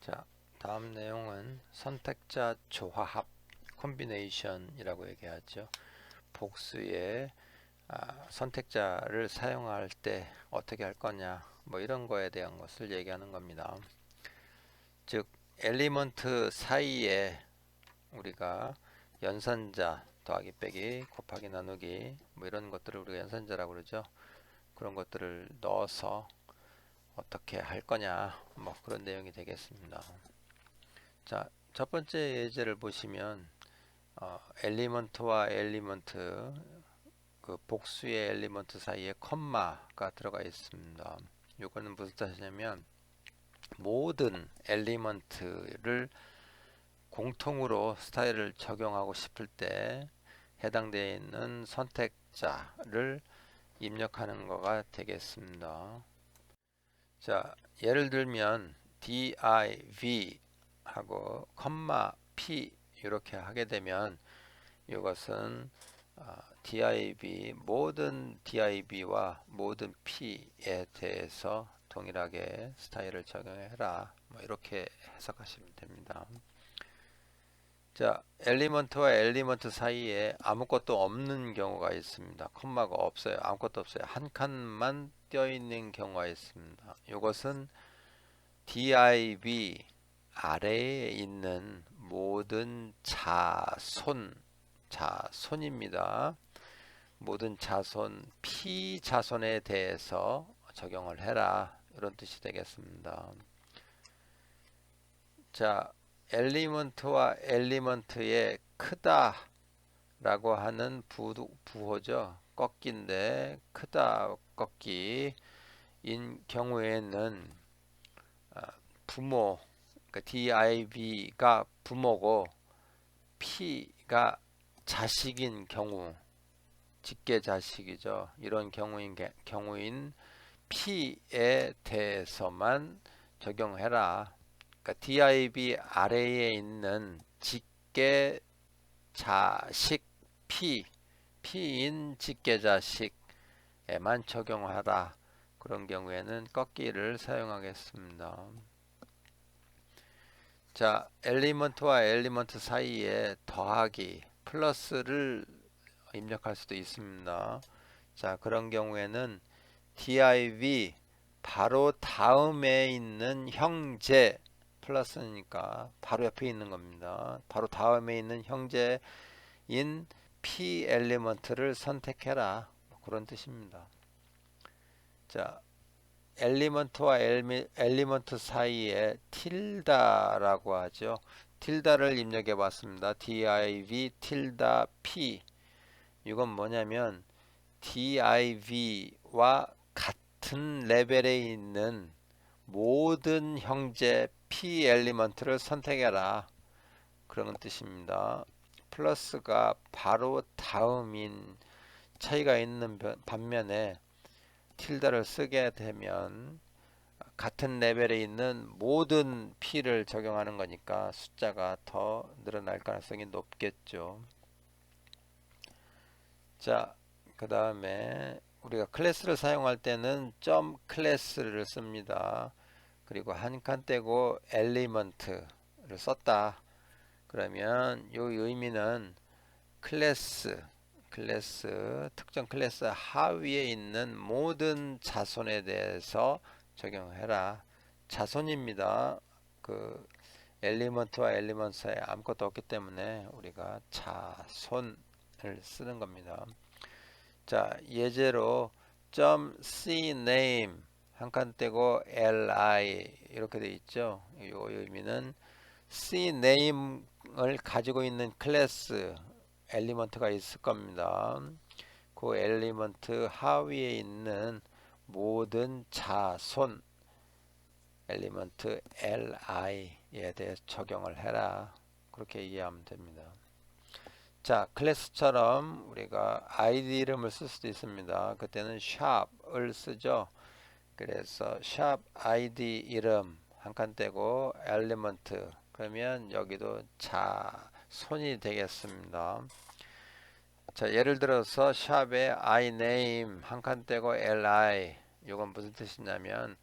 자, 다음 내용은 선택자 조화합 콤비네이션이라고 얘기하죠. 복수의 선택자를 사용할 때 어떻게 할 거냐, 뭐 이런 거에 대한 것을 얘기하는 겁니다. 즉, 엘리먼트 사이에 우리가 연산자 더하기 빼기 곱하기 나누기 뭐 이런 것들을 우리가 연산자라고 그러죠. 그런 것들을 넣어서 어떻게 할 거냐, 뭐 그런 내용이 되겠습니다. 자, 첫 번째 예제를 보시면 엘리먼트와 엘리먼트, 그 복수의 엘리먼트 사이에 컴마가 들어가 있습니다. 이거는 무슨 뜻이냐면 모든 엘리먼트를 공통으로 스타일을 적용하고 싶을 때 해당되어 있는 선택자를 입력하는 거가 되겠습니다. 자, 예를 들면 div 하고 컴마 p 이렇게 하게 되면 이것은 모든 div와 모든 p에 대해서 동일하게 스타일을 적용해라, 뭐 이렇게 해석하시면 됩니다. 자, 엘리먼트와 엘리먼트 사이에 아무것도 없는 경우가 있습니다. 콤마가 없어요. 아무것도 없어요. 한 칸만 띄어 있는 경우가 있습니다. 이것은 div 아래에 있는 모든 자손입니다. 모든 자손, 피자손에 대해서 적용을 해라, 이런 뜻이 되겠습니다. 자, 엘리먼트와 엘리먼트의 크다 라고 하는 부호죠. 꺾기인데 크다 꺾기인 경우에는 부모, 그러니까 div가 부모고 p가 자식인 경우, 직계 자식이죠. 이런 경우인 p에 대해서만 적용해라. 그러니까 div 아래에 있는 직계 자식 p인 직계 자식에만 적용하라. 그런 경우에는 꺾기를 사용하겠습니다. 자, 엘리먼트와 엘리먼트 사이에 더하기 플러스를 입력할 수도 있습니다. 자, 그런 경우에는 div 바로 다음에 있는 형제, 플러스니까 바로 옆에 있는 겁니다. 바로 다음에 있는 형제인 p 엘리먼트를 선택해라, 그런 뜻입니다. 자, 엘리먼트와 엘리먼트 사이에 틸다라고 하죠. 틸다를 입력해 봤습니다. div 틸다 p. 이건 뭐냐면 div와 같은 레벨에 있는 모든 형제 p 엘리먼트를 선택해라, 그런 뜻입니다. 플러스가 바로 다음인 차이가 있는 반면에 틸다를 쓰게 되면 같은 레벨에 있는 모든 p를 적용하는 거니까 숫자가 더 늘어날 가능성이 높겠죠. 자, 그 다음에 우리가 클래스를 사용할 때는 점 클래스를 씁니다. 그리고 한 칸 떼고 엘리먼트를 썼다. 그러면 이 의미는 특정 클래스 하위에 있는 모든 자손에 대해서 적용해라. 자손입니다. 그 엘리먼트와 엘리먼트 사이에 아무것도 없기 때문에 우리가 자손을 쓰는 겁니다. 자, 예제로 .cname 한 칸 떼고 li 이렇게 돼 있죠. 이 의미는 cname을 가지고 있는 클래스 엘리먼트가 있을 겁니다. 그 엘리먼트 하위에 있는 모든 자손 엘리먼트 li에 대해서 적용을 해라, 그렇게 이해하면 됩니다. 자, 클래스처럼 우리가 id 이름을 쓸 수도 있습니다. 그때는 샵을 쓰죠. 그래서 샵 id 이름 한 칸 떼고 엘리먼트, 그러면 여기도 자손이 되겠습니다. 자, 예를 들어서 샵에 iname 한 칸 떼고 li, 이건 무슨 뜻이냐면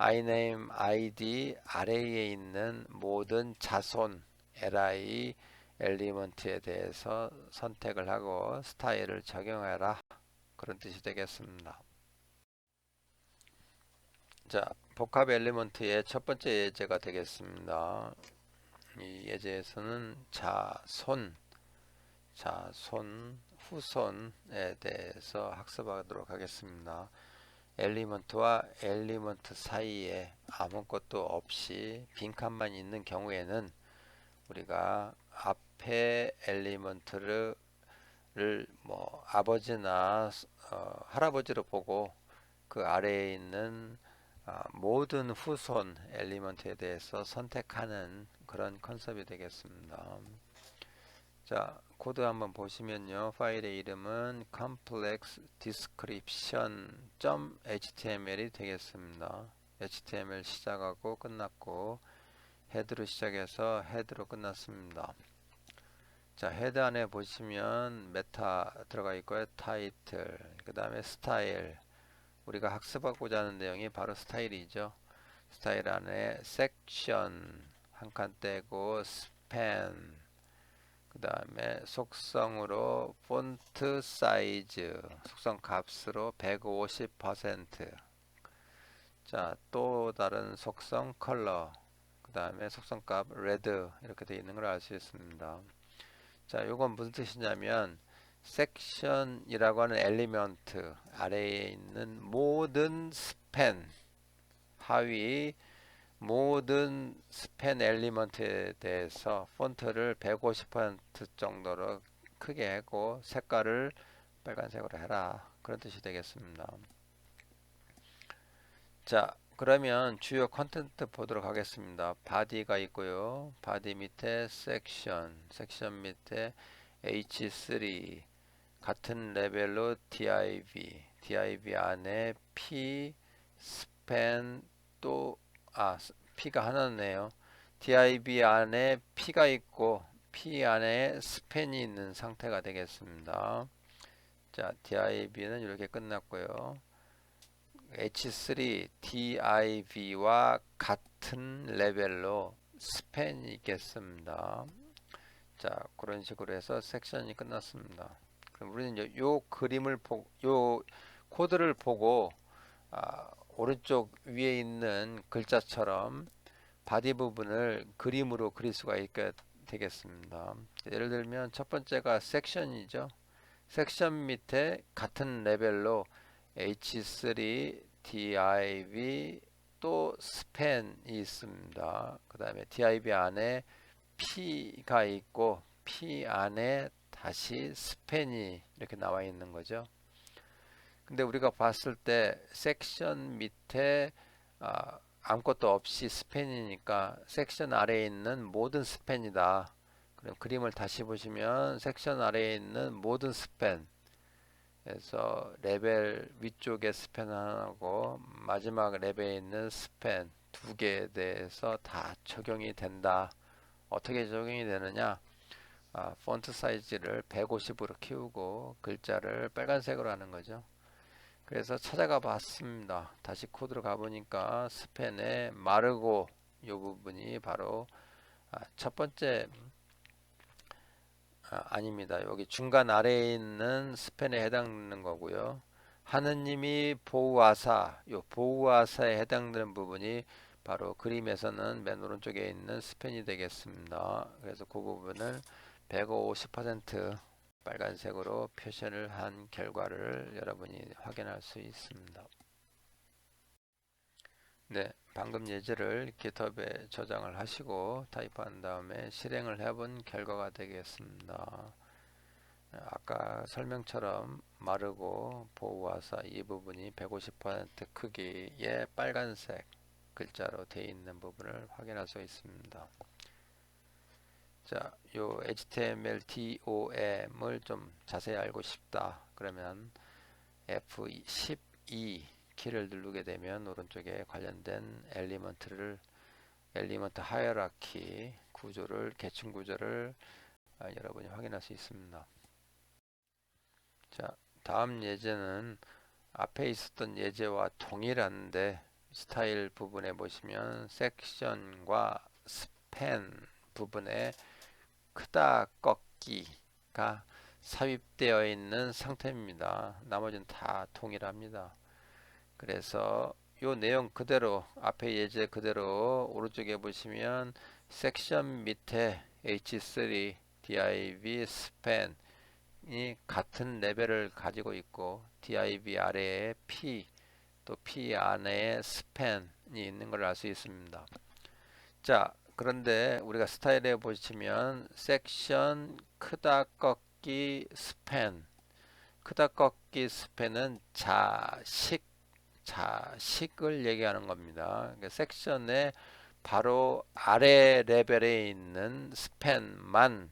iname, id 아래에 있는 모든 자손 li 엘리먼트에 대해서 선택을 하고 스타일을 적용해라. 그런 뜻이 되겠습니다. 자, 복합 엘리먼트의 첫 번째 예제가 되겠습니다. 이 예제에서는 자손, 후손에 대해서 학습하도록 하겠습니다. 엘리먼트와 엘리먼트 사이에 아무것도 없이 빈칸만 있는 경우에는 우리가 앞에 엘리먼트를 뭐 아버지나 할아버지로 보고 그 아래에 있는 모든 후손 엘리먼트에 대해서 선택하는 그런 컨셉이 되겠습니다. 자, 코드 한번 보시면요. 파일의 이름은 complex description.html이 되겠습니다. HTML 시작하고 끝났고 헤드로 시작해서 헤드로 끝났습니다. 자, 헤드 안에 보시면 메타 들어가 있고요. 타이틀, 그 다음에 스타일. 우리가 학습하고자 하는 내용이 바로 스타일이죠. 스타일 안에 섹션 한 칸 떼고 스팬, 그 다음에 속성으로 폰트 사이즈, 속성 값으로 150%. 자, 또 다른 속성 컬러, 그 다음에 속성값 레드 이렇게 되어 있는 걸 알 수 있습니다. 자, 이건 무슨 뜻이냐면 섹션이라고 하는 엘리먼트 아래에 있는 모든 스팬, 하위 모든 스팬 엘리먼트에 대해서 폰트를 150% 정도로 크게 하고 색깔을 빨간색으로 해라. 그런 뜻이 되겠습니다. 자, 그러면 주요 컨텐트 보도록 하겠습니다. 바디가 있고요. 바디 밑에 섹션 밑에 H3 같은 레벨로 div 안에 p 스팬 또 p가 하나네요. div 안에 p가 있고 p 안에 스팬이 있는 상태가 되겠습니다. 자, div는 이렇게 끝났고요. H3 div와 같은 레벨로 스팬이 있겠습니다. 자, 그런 식으로 해서 섹션이 끝났습니다. 그럼 우리는 요 그림을 보고 요 코드를 보고 오른쪽 위에 있는 글자처럼 바디 부분을 그림으로 그릴 수가 있게 되겠습니다. 예를 들면 첫 번째가 섹션이죠. 섹션 밑에 같은 레벨로 H3 div 또 스팬이 있습니다. 그 다음에 div 안에 p가 있고 p 안에 다시 스팬이 이렇게 나와 있는 거죠. 근데 우리가 봤을 때 섹션 밑에 아무것도 없이 스팬이니까 섹션 아래에 있는 모든 스팬이다. 그럼 그림을 다시 보시면 섹션 아래에 있는 모든 스팬, 그래서 레벨 위쪽에 스팬 하나고 마지막 레벨에 있는 스팬 두 개에 대해서 다 적용이 된다. 어떻게 적용이 되느냐? 폰트 사이즈를 150으로 키우고 글자를 빨간색으로 하는 거죠. 그래서 찾아가 봤습니다. 다시 코드로 가보니까 스팬에 마르고 이 부분이 바로 첫 번째 아닙니다. 여기 중간 아래에 있는 스팬에 해당되는 거고요. 하느님이 보호하사, 요 보호하사에 해당되는 부분이 바로 그림에서는 맨 오른쪽에 있는 스팬이 되겠습니다. 그래서 그 부분을 150% 빨간색으로 표시를 한 결과를 여러분이 확인할 수 있습니다. 네, 방금 예제를 GitHub에 저장을 하시고 타입한 다음에 실행을 해본 결과가 되겠습니다. 아까 설명처럼 마르고 보호하사 이 부분이 150% 크기의 빨간색 글자로 되어 있는 부분을 확인할 수 있습니다. 자, 요 HTML DOM을 좀 자세히 알고 싶다. 그러면 F12 키를 누르게 되면 오른쪽에 관련된 엘리먼트 하이어라키 구조를 계층 구조를 여러분이 확인할 수 있습니다. 자, 다음 예제는 앞에 있었던 예제와 동일한데 스타일 부분에 보시면 섹션과 스팬 부분에 크다 꺾기가 삽입되어 있는 상태입니다. 나머지는 다 동일합니다. 그래서 요 내용 그대로 앞에 예제 그대로 오른쪽에 보시면 섹션 밑에 H3 div span이 같은 레벨을 가지고 있고 div 아래에 p 또 p 안에 span이 있는 걸 알 수 있습니다. 자, 그런데 우리가 스타일에 보시면 섹션 크다 꺾기 스팬 크다 꺾기 스팬은 자식을 얘기하는 겁니다. 그러니까 섹션의 바로 아래 레벨에 있는 스팬만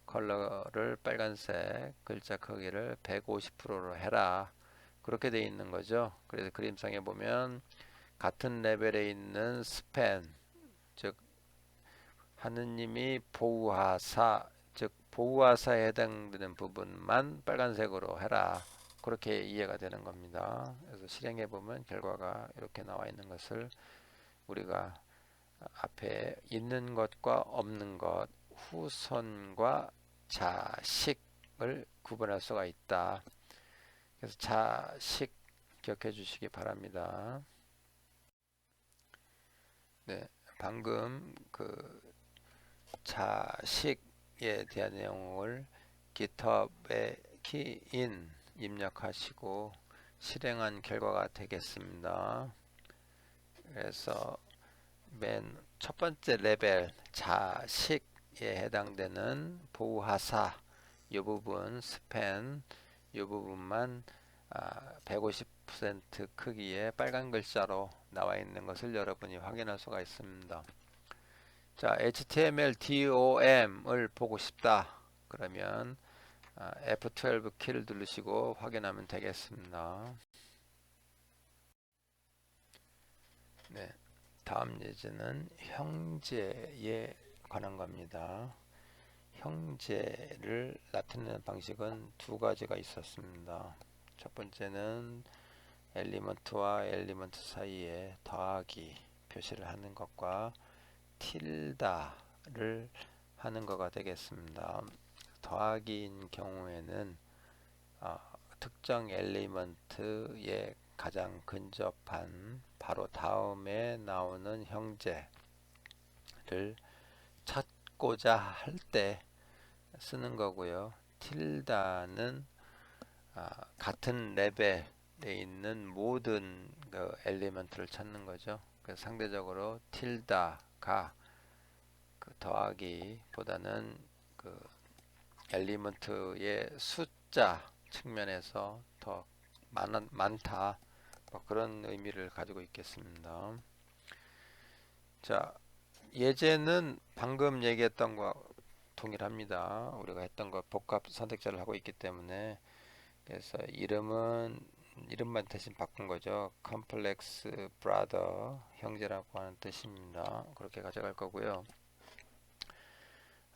컬러를 빨간색 글자 크기를 150%로 해라. 그렇게 돼 있는 거죠. 그래서 그림상에 보면 같은 레벨에 있는 스팬, 즉 하느님이 보호하사, 즉 보호하사에 해당되는 부분만 빨간색으로 해라. 그렇게 이해가 되는 겁니다. 그래서 실행해 보면 결과가 이렇게 나와 있는 것을 우리가 앞에 있는 것과 없는 것, 후손과 자식을 구분할 수가 있다. 그래서 자식 기억해 주시기 바랍니다. 네, 방금 그 자식에 대한 내용을 GitHub에 키인 입력하시고 실행한 결과가 되겠습니다. 그래서 맨 첫 번째 레벨 자식에 해당되는 보호하사 이 부분 스팬 이 부분만 150% 크기의 빨간 글자로 나와 있는 것을 여러분이 확인할 수가 있습니다. 자, HTML DOM을 보고 싶다. 그러면 F12 키를 누르시고 확인하면 되겠습니다. 네, 다음 예제는 형제에 관한 겁니다. 형제를 나타내는 방식은 두 가지가 있었습니다. 첫 번째는 엘리먼트와 엘리먼트 사이에 더하기 표시를 하는 것과 틸다를 하는 거가 되겠습니다. 더하기인 경우에는 특정 엘리먼트에 가장 근접한 바로 다음에 나오는 형제를 찾고자 할 때 쓰는 거고요. 틸다는 같은 레벨에 있는 모든 그 엘리먼트를 찾는 거죠. 그래서 상대적으로 틸다가 그 더하기보다는 그 엘리먼트의 숫자 측면에서 더 많다. 뭐 그런 의미를 가지고 있겠습니다. 자, 예제는 방금 얘기했던 거 동일합니다. 우리가 했던 거 복합 선택자를 하고 있기 때문에 그래서 이름만 대신 바꾼 거죠. 컴플렉스 브라더 형제라고 하는 뜻입니다. 그렇게 가져갈 거고요.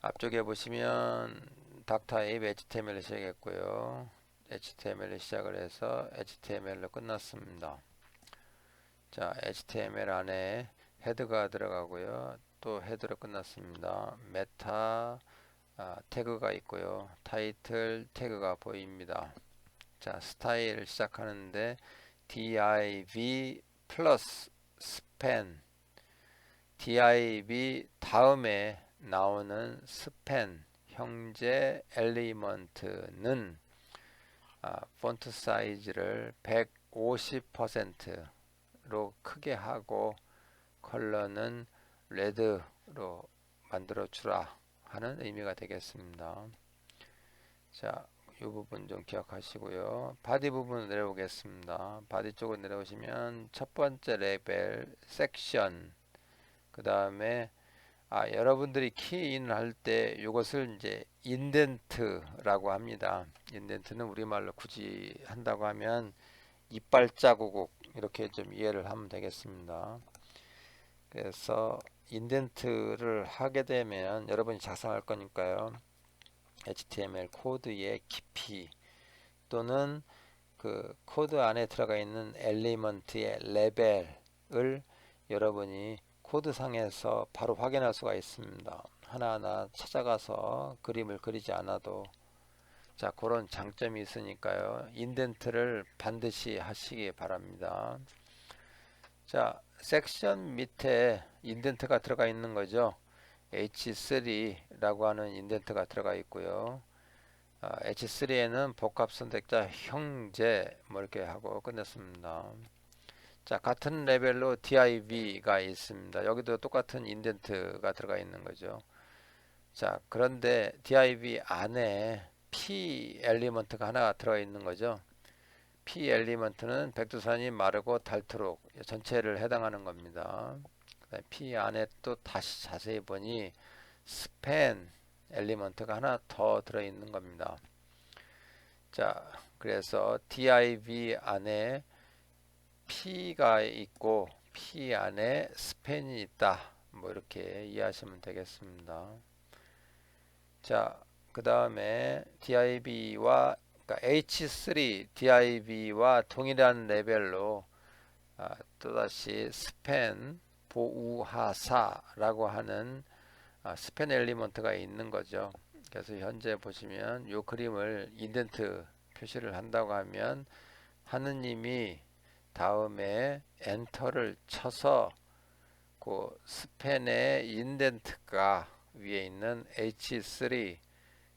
앞쪽에 보시면 닥타입 HTML을 시작했고요. HTML을 시작을 해서 HTML로 끝났습니다. 자, HTML 안에 헤드가 들어가고요. 또 헤드로 끝났습니다. 메타 태그가 있고요. 타이틀 태그가 보입니다. 자, 스타일 시작하는데 div 플러스 span div 다음에 나오는 span 형제 엘리먼트는 폰트 사이즈를 150%로 크게 하고 컬러는 레드로 만들어 주라 하는 의미가 되겠습니다. 자, 이 부분 좀 기억하시고요. 바디 부분 내려오겠습니다. 바디 쪽으로 내려오시면 첫 번째 레벨 섹션 그 다음에 여러분들이 키인을 할 때 이것을 이제 인덴트라고 합니다. 인덴트는 우리말로 굳이 한다고 하면 이빨 자국 이렇게 좀 이해를 하면 되겠습니다. 그래서 인덴트를 하게 되면 여러분이 작성할 거니까요. HTML 코드의 깊이 또는 그 코드 안에 들어가 있는 엘리먼트의 레벨을 여러분이 코드상에서 바로 확인할 수가 있습니다. 하나하나 찾아가서 그림을 그리지 않아도. 자, 그런 장점이 있으니까요. 인덴트를 반드시 하시기 바랍니다. 자, 섹션 밑에 인덴트가 들어가 있는 거죠. H3라고 하는 인덴트가 들어가 있고요. H3에는 복합 선택자 형제 뭐 이렇게 하고 끝냈습니다. 자, 같은 레벨로 div가 있습니다. 여기도 똑같은 인덴트가 들어가 있는 거죠. 자, 그런데 div 안에 p 엘리먼트가 하나 들어가 있는 거죠. p 엘리먼트는 백두산이 마르고 닳도록 전체를 해당하는 겁니다. p 안에 또 다시 자세히 보니 스팬 엘리먼트가 하나 더 들어있는 겁니다. 자, 그래서 div 안에 p가 있고 p 안에 스팬이 있다. 뭐 이렇게 이해하시면 되겠습니다. 자, 그 다음에 div와 그러니까 H3 div와 동일한 레벨로 또다시 스팬 보우하사라고 하는 스팬 엘리먼트가 있는 거죠. 그래서 현재 보시면 이 그림을 인덴트 표시를 한다고 하면 하느님이 다음에 엔터를 쳐서 그 스팬의 인덴트가 위에 있는 H3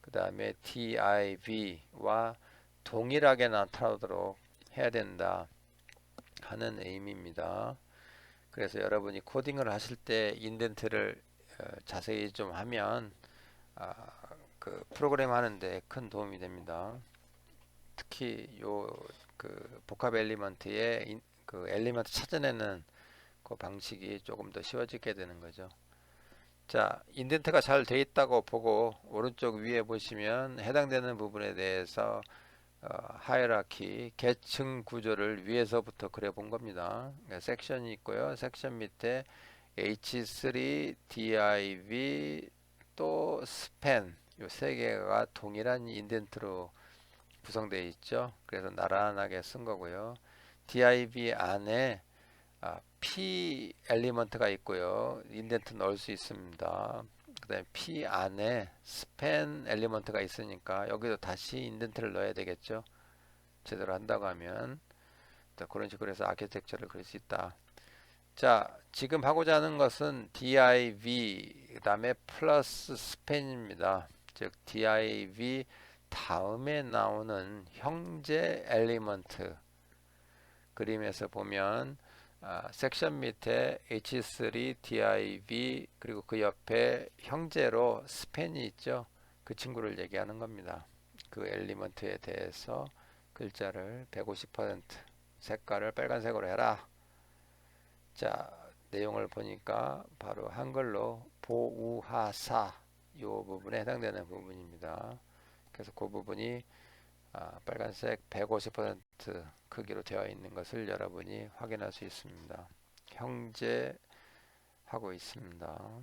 그 다음에 div와 동일하게 나타나도록 해야 된다 하는 의미입니다. 그래서 여러분이 코딩을 하실 때 인덴트를 자세히 좀 하면 그 프로그램 하는데 큰 도움이 됩니다. 특히 요 그 복합 엘리먼트의 그 엘리먼트 찾아내는 그 방식이 조금 더 쉬워지게 되는 거죠. 자, 인덴트가 잘 돼 있다고 보고 오른쪽 위에 보시면 해당되는 부분에 대해서 하이라키 계층 구조를 위에서부터 그려 본 겁니다. 그러니까 섹션이 있고요. 섹션 밑에 H3, div 또 스팬 요 세 개가 동일한 인덴트로 구성되어 있죠. 그래서 나란하게 쓴 거고요. div 안에 p 엘리먼트가 있고요. 인덴트 넣을 수 있습니다. 그 다음에 p 안에 스팬 엘리먼트가 있으니까 여기도 다시 인덴트를 넣어야 되겠죠. 제대로 한다고 하면 그런 식으로 해서 아키텍처를 그릴 수 있다. 자, 지금 하고자 하는 것은 div 그 다음에 플러스 스팬입니다. 즉 div 다음에 나오는 형제 엘리먼트 그림에서 보면 섹션 밑에 H3, div 그리고 그 옆에 형제로 스팬이 있죠. 그 친구를 얘기하는 겁니다. 그 엘리먼트에 대해서 글자를 150% 색깔을 빨간색으로 해라. 자, 내용을 보니까 바로 한글로 보우하사 요 부분에 해당되는 부분입니다. 그래서 그 부분이 빨간색 150% 크기로 되어 있는 것을 여러분이 확인할 수 있습니다. 형제하고 있습니다.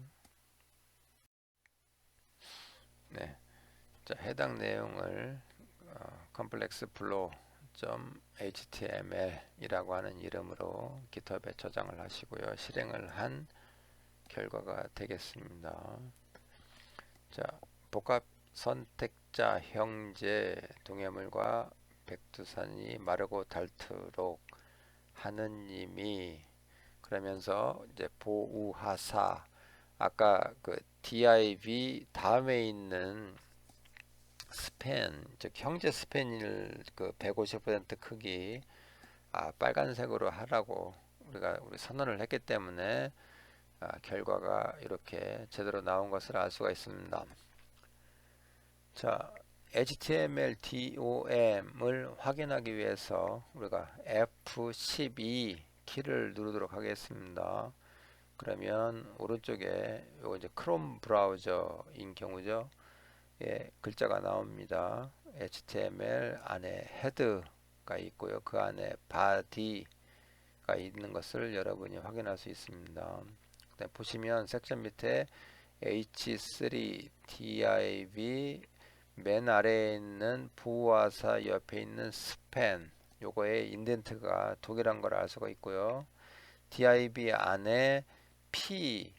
네, 자, 해당 내용을 컴플렉스 플로우 .html 이라고 하는 이름으로 GitHub에 저장을 하시고요. 실행을 한 결과가 되겠습니다. 자, 복합 선택자 형제 동해물과 백두산이 마르고 닳도록 하느님이 그러면서 이제 보우하사 아까 그 div 다음에 있는 스팬 즉 형제 스팬을 그 150% 크기 빨간색으로 하라고 우리 선언을 했기 때문에 결과가 이렇게 제대로 나온 것을 알 수가 있습니다. 자, HTML DOM을 확인하기 위해서 우리가 F12 키를 누르도록 하겠습니다. 그러면 오른쪽에 요거 이제 크롬 브라우저인 경우죠. 예, 글자가 나옵니다. HTML 안에 헤드가 있고요. 그 안에 body가 있는 것을 여러분이 확인할 수 있습니다. 보시면 섹션 밑에 H3 div 맨 아래에 있는 부하사 옆에 있는 스팬 요거에 인덴트가 동일한 걸 알 수가 있고요. div 안에 p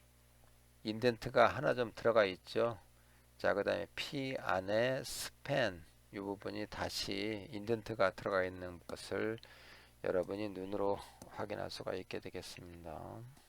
인덴트가 하나 좀 들어가 있죠. 자, 그 다음에 p 안에 span 이 부분이 다시 인덴트가 들어가 있는 것을 여러분이 눈으로 확인할 수가 있게 되겠습니다.